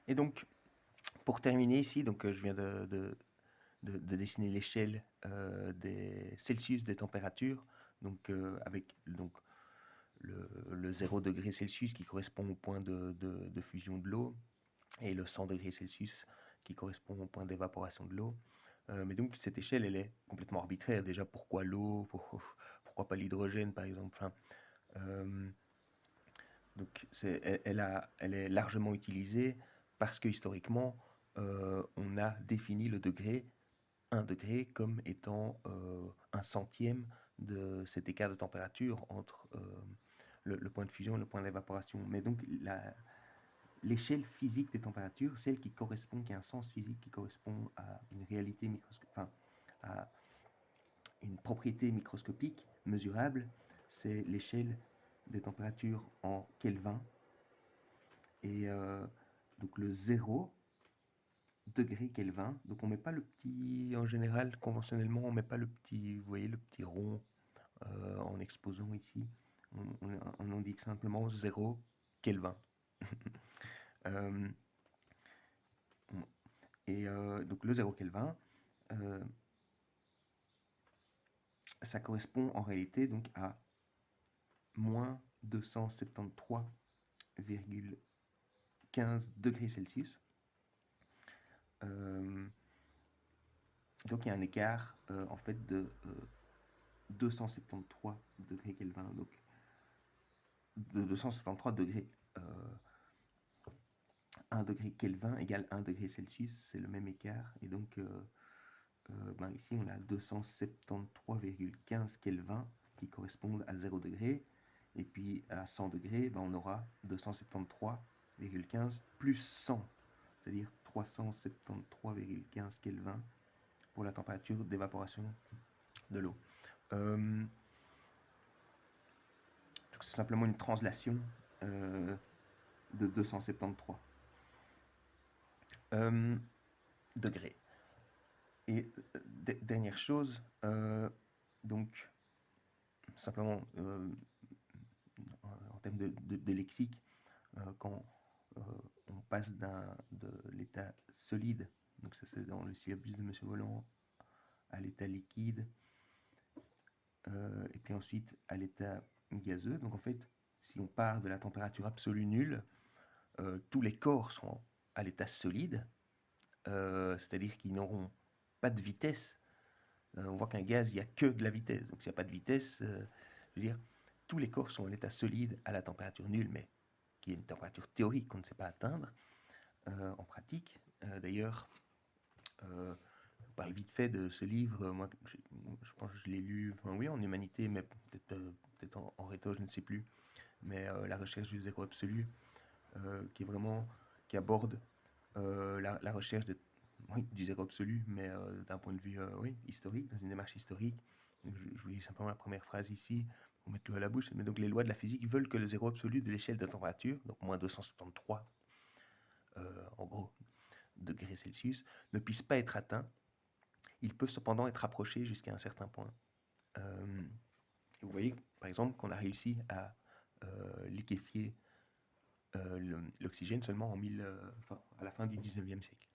Et donc, pour terminer ici, donc je viens de dessiner l'échelle des Celsius des températures, donc avec donc le 0 degré Celsius qui correspond au point de fusion de l'eau et le 100 degrés Celsius qui correspond au point d'évaporation de l'eau. Mais donc cette échelle, elle est complètement arbitraire. Déjà, pourquoi l'eau? Pourquoi pas l'hydrogène, par exemple? Enfin, donc elle est largement utilisée parce que historiquement, on a défini le degré, 1 degré, comme étant un centième de cet écart de température entre le point de fusion et le point d'évaporation. Mais donc l'échelle physique des températures, celle qui correspond, qui a un sens physique, qui correspond à une réalité microscopique, enfin, à une propriété microscopique mesurable, c'est l'échelle des températures en Kelvin. Et donc le 0 degré Kelvin, donc on met pas le petit, en général, conventionnellement, on met pas le petit, vous voyez, le petit rond en exposant ici. On indique simplement 0 Kelvin. Euh, et donc le 0 Kelvin, euh, ça correspond en réalité donc à moins 273,15 degrés Celsius. Donc il y a un écart en fait de 273 degrés Kelvin, donc de 273 degrés. 1 degré Kelvin égale 1 degré Celsius, c'est le même écart. Et donc ben ici on a 273,15 Kelvin qui correspondent à 0 degré. Et puis à 100 degrés, ben on aura 273,15 plus 100, c'est-à-dire 373,15 Kelvin pour la température d'évaporation de l'eau. C'est simplement une translation de 273 degrés. Et dernière chose, donc simplement en termes de lexique, quand on passe de l'état solide, donc ça c'est dans le syllabus de Monsieur Voland, à l'état liquide, et puis ensuite à l'état gazeux. Donc en fait, si on part de la température absolue nulle, tous les corps sont à l'état solide, c'est-à-dire qu'ils n'auront pas de vitesse. On voit qu'un gaz, il n'y a que de la vitesse. Donc s'il n'y a pas de vitesse, je veux dire, tous les corps sont en état solide à la température nulle, mais qui est une température théorique qu'on ne sait pas atteindre en pratique. D'ailleurs, je parle vite fait de ce livre, moi je pense que je l'ai lu, enfin, oui, en humanité, mais peut-être en réto, je ne sais plus, mais la recherche du zéro absolu, qui est vraiment, qui aborde la recherche oui, du zéro absolu, mais d'un point de vue oui, historique, dans une démarche historique. Je vous lis simplement la première phrase ici, pour mettre l'eau à la bouche. Mais donc les lois de la physique veulent que le zéro absolu de l'échelle de température, donc moins 273 en gros degrés Celsius, ne puisse pas être atteint. Il peut cependant être approché jusqu'à un certain point. Et vous voyez, par exemple, qu'on a réussi à liquéfier l'oxygène seulement enfin, à la fin du 19e siècle.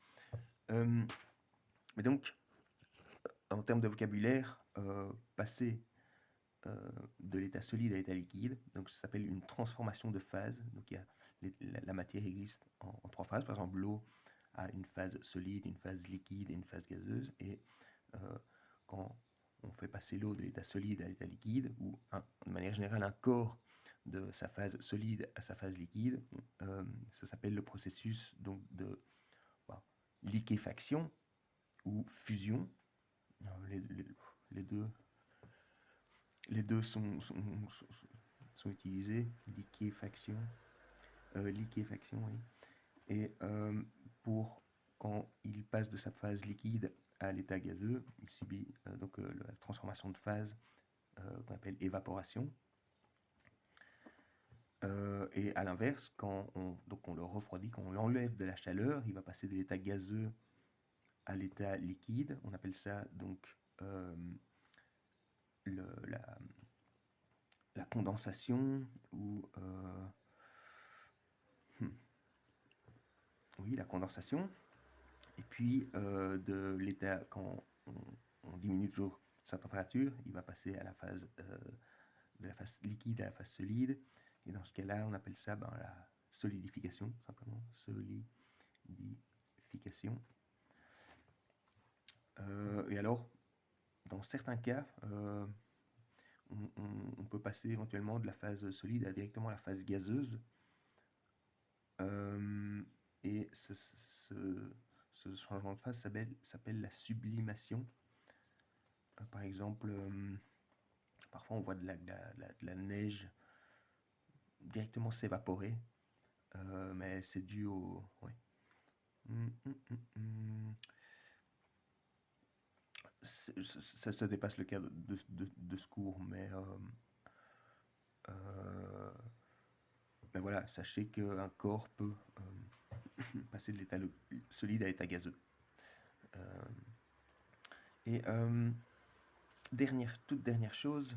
Mais donc, en termes de vocabulaire, passer de l'état solide à l'état liquide, donc ça s'appelle une transformation de phase. Donc la matière existe en trois phases. Par exemple, l'eau a une phase solide, une phase liquide et une phase gazeuse. Et quand on fait passer l'eau de l'état solide à l'état liquide, ou de manière générale un corps de sa phase solide à sa phase liquide, ça s'appelle le processus donc de liquéfaction ou fusion. Les, les, les deux, les deux sont utilisés, liquéfaction, oui. Et pour quand il passe de sa phase liquide à l'état gazeux, il subit donc la transformation de phase qu'on appelle évaporation. Et à l'inverse, quand on le refroidit, quand on l'enlève de la chaleur, il va passer de l'état gazeux à l'état liquide. On appelle ça donc la, la condensation ou oui, la condensation. Et puis, de l'état, quand on diminue toujours sa température, il va passer à la phase, de la phase liquide à la phase solide. Et dans ce cas-là, on appelle ça la solidification, simplement. Solidification. Et alors, dans certains cas, on peut passer éventuellement de la phase solide à directement la phase gazeuse. Et ce changement de phase s'appelle la sublimation. Par exemple, parfois on voit de la neige directement s'évaporer, mais c'est dû au... Ouais. Ça dépasse le cadre de ce cours, mais voilà, sachez qu'un corps peut passer de l'état solide à l'état gazeux. Et toute dernière chose,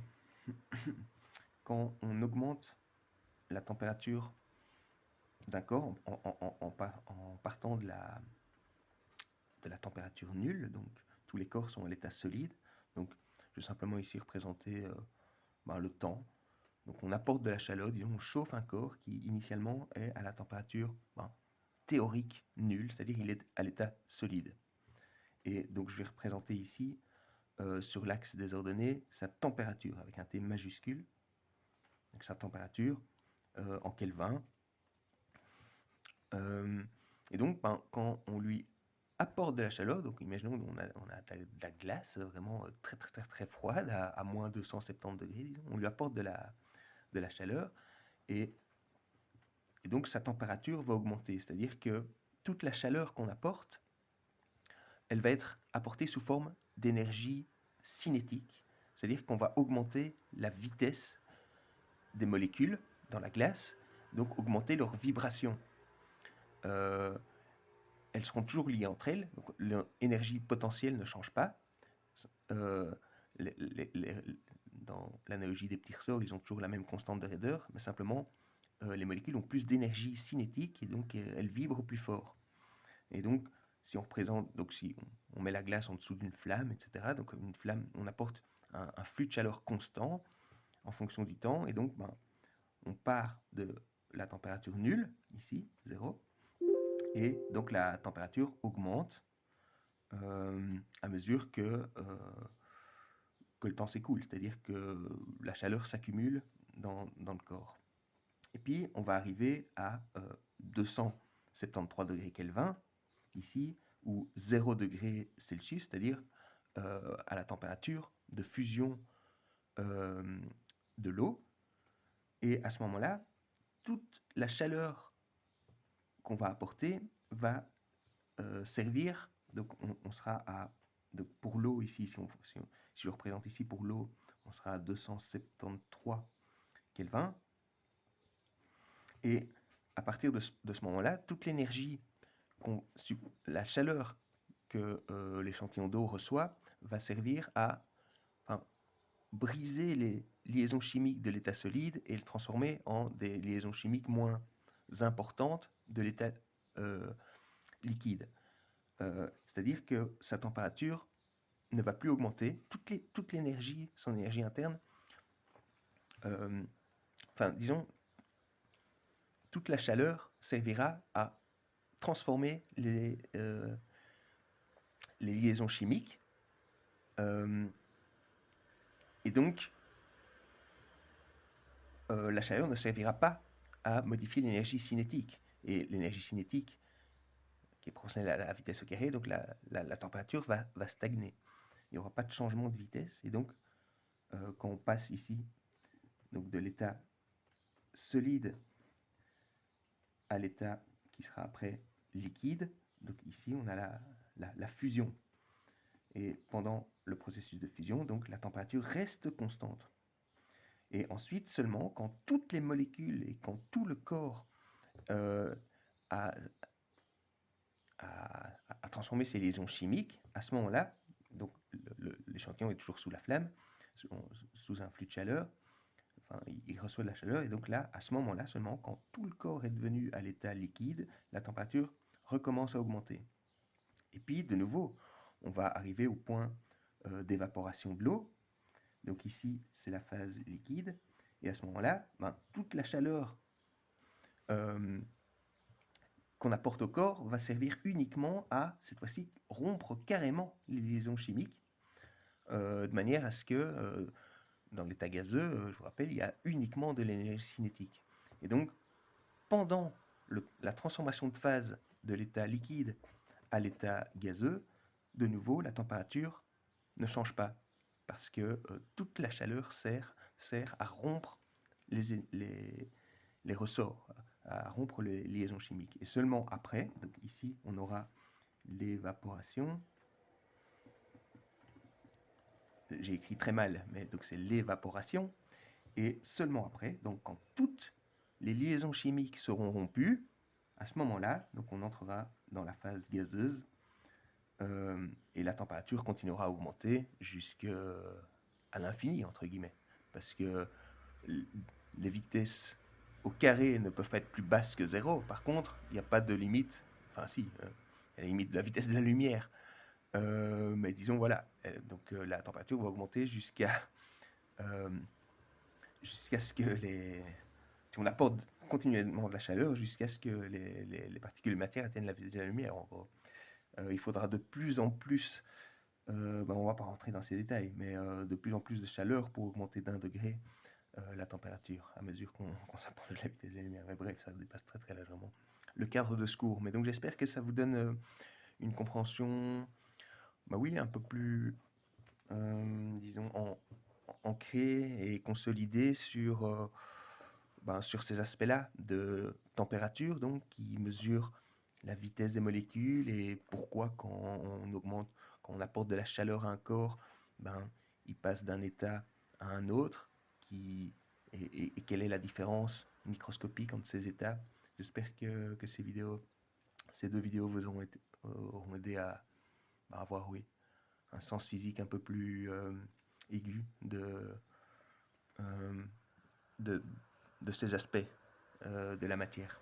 quand on augmente la température d'un corps en partant de la température nulle, donc tous les corps sont à l'état solide, donc je vais simplement ici représenter le temps. Donc on apporte de la chaleur, disons on chauffe un corps qui initialement est à la température théorique nulle, c'est-à-dire il est à l'état solide. Et donc je vais représenter ici sur l'axe des ordonnées sa température avec un T majuscule, donc sa température en Kelvin. Et donc quand on lui apporte de la chaleur, donc imaginons qu'on a de la glace vraiment très très très très froide à moins 270 degrés, disons, on lui apporte de la chaleur et donc sa température va augmenter, c'est-à-dire que toute la chaleur qu'on apporte, elle va être apportée sous forme d'énergie cinétique, c'est-à-dire qu'on va augmenter la vitesse des molécules dans la glace, donc augmenter leur vibration. Elles seront toujours liées entre elles, donc l'énergie potentielle ne change pas. Dans l'analogie des petits ressorts, ils ont toujours la même constante de raideur, mais simplement les molécules ont plus d'énergie cinétique et donc elles vibrent plus fort. Et donc, si on représente, donc si on met la glace en dessous d'une flamme, etc., donc une flamme, on apporte un flux de chaleur constant en fonction du temps, et donc on part de la température nulle, ici, 0, et donc la température augmente à mesure que le temps s'écoule, c'est-à-dire que la chaleur s'accumule dans le corps. Et puis, on va arriver à 273 degrés Kelvin, ici, ou 0 degré Celsius, c'est-à-dire à la température de fusion de l'eau. Et à ce moment-là, toute la chaleur qu'on va apporter va servir, donc on sera à, donc pour l'eau ici, si je représente ici pour l'eau, on sera à 273 Kelvin. Et à partir de ce moment-là, toute l'énergie, la chaleur que l'échantillon d'eau reçoit va servir à briser les liaisons chimiques de l'état solide et le transformer en des liaisons chimiques moins importantes de l'état liquide. C'est-à-dire que sa température ne va plus augmenter. Toute l'énergie, son énergie interne, disons, toute la chaleur servira à transformer les liaisons chimiques. Et donc, la chaleur ne servira pas à modifier l'énergie cinétique. Et l'énergie cinétique, qui est proportionnelle à la vitesse au carré, donc la température va stagner. Il n'y aura pas de changement de vitesse. Et donc, quand on passe ici donc de l'état solide à l'état qui sera après liquide, donc ici on a la fusion. Et pendant le processus de fusion, donc la température reste constante. Et ensuite, seulement quand toutes les molécules et quand tout le corps a transformé ces liaisons chimiques, à ce moment-là, donc l'échantillon est toujours sous la flamme, sous un flux de chaleur, il reçoit de la chaleur, et donc là, à ce moment-là seulement, quand tout le corps est devenu à l'état liquide, la température recommence à augmenter. Et puis, de nouveau, on va arriver au point d'évaporation de l'eau. Donc ici, c'est la phase liquide. Et à ce moment-là, toute la chaleur qu'on apporte au corps va servir uniquement à, cette fois-ci, rompre carrément les liaisons chimiques, de manière à ce que, dans l'état gazeux, je vous rappelle, il y a uniquement de l'énergie cinétique. Et donc, pendant la transformation de phase de l'état liquide à l'état gazeux, de nouveau, la température ne change pas, parce que toute la chaleur sert à rompre les ressorts, à rompre les liaisons chimiques. Et seulement après, donc ici, on aura l'évaporation. J'ai écrit très mal, mais donc c'est l'évaporation. Et seulement après, donc quand toutes les liaisons chimiques seront rompues, à ce moment-là, donc on entrera dans la phase gazeuse et la température continuera à augmenter jusqu'à l'infini, entre guillemets. Parce que les vitesses au carré ne peuvent pas être plus basses que 0. Par contre, il n'y a pas de limite. Enfin, si, il y a la limite de la vitesse de la lumière. Mais disons, voilà. Donc, la température va augmenter jusqu'à ce que les. Si on apporte continuellement de la chaleur, jusqu'à ce que les particules de matière atteignent la vitesse de la lumière, en gros. Il faudra de plus en plus. On ne va pas rentrer dans ces détails, mais de plus en plus de chaleur pour augmenter d'1 degré la température à mesure qu'on s'approche de la vitesse de la lumière. Mais bref, ça dépasse très très légèrement le cadre de ce cours. Mais donc j'espère que ça vous donne une compréhension, oui, un peu plus, disons, ancrée et consolidée sur ces aspects-là de température, donc qui mesure la vitesse des molécules et pourquoi quand on apporte de la chaleur à un corps, il passe d'un état à un autre, et quelle est la différence microscopique entre ces états. J'espère que ces 2 vidéos vous auront aidé à avoir, oui, un sens physique un peu plus aigu euh, de ces aspects de la matière.